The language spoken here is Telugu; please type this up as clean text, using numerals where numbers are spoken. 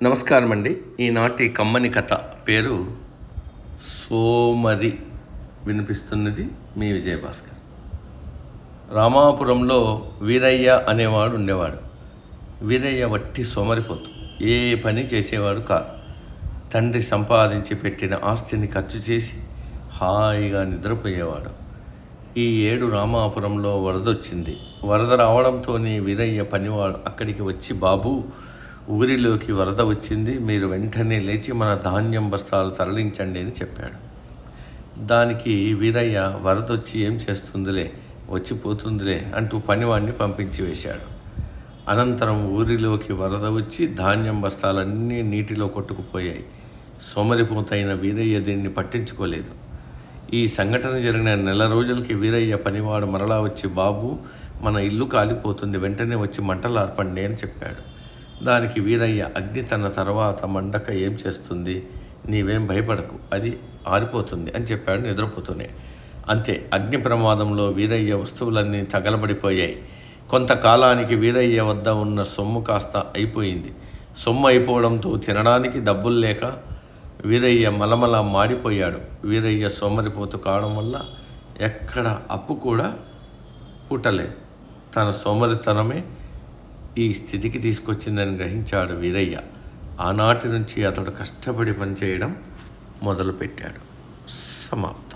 నమస్కారం అండి. ఈనాటి కమ్మని కథ పేరు సోమరి. వినిపిస్తున్నది మీ విజయభాస్కర్. రామాపురంలో వీరయ్య అనేవాడు ఉండేవాడు. వీరయ్య వట్టి సోమరిపోతు, ఏ పని చేసేవాడు కాదు. తండ్రి సంపాదించి పెట్టిన ఆస్తిని ఖర్చు చేసి హాయిగా నిద్రపోయేవాడు. ఈ ఏడు రామాపురంలో వరదొచ్చింది. వరద రావడంతోనే వీరయ్య పనివాడు అక్కడికి వచ్చి, బాబు, ఊరిలోకి వరద వచ్చింది, మీరు వెంటనే లేచి మన ధాన్యం బస్తాలు తరలించండి అని చెప్పాడు. దానికి వీరయ్య, వరదొచ్చి ఏం చేస్తుందిలే, వచ్చిపోతుందిలే అంటూ పనివాడిని పంపించి వేశాడు. అనంతరం ఊరిలోకి వరద వచ్చి ధాన్యం బస్తాలన్నీ నీటిలో కొట్టుకుపోయాయి. సోమరిపోతైన వీరయ్య దీన్ని పట్టించుకోలేదు. ఈ సంఘటన జరిగిన నెల రోజులకి వీరయ్య పనివాడు మరలా వచ్చి, బాబు, మన ఇల్లు కాలిపోతుంది, వెంటనే వచ్చి మంటలు ఆర్పండి అని చెప్పాడు. దానికి వీరయ్య, అగ్ని తన తర్వాత మండక ఏం చేస్తుంది, నీవేం భయపడకు, అది ఆరిపోతుంది అని చెప్పాడు నిద్రపోతూనే. అంతే, అగ్ని ప్రమాదంలో వీరయ్య వస్తువులన్నీ తగలబడిపోయాయి. కొంతకాలానికి వీరయ్య వద్ద ఉన్న సొమ్ము కాస్త అయిపోయింది. సొమ్ము అయిపోవడంతో తినడానికి డబ్బులు లేక వీరయ్య మలమల మాడిపోయాడు. వీరయ్య సోమరిపోతు కావడం వల్ల ఎక్కడ అప్పు కూడా పుట్టలేదు. తన సోమరితనమే ఈ స్థితికి తీసుకొచ్చిందని గ్రహించాడు వీరయ్య. ఆనాటి నుంచి అతడు కష్టపడి పనిచేయడం మొదలుపెట్టాడు. సమాప్తం.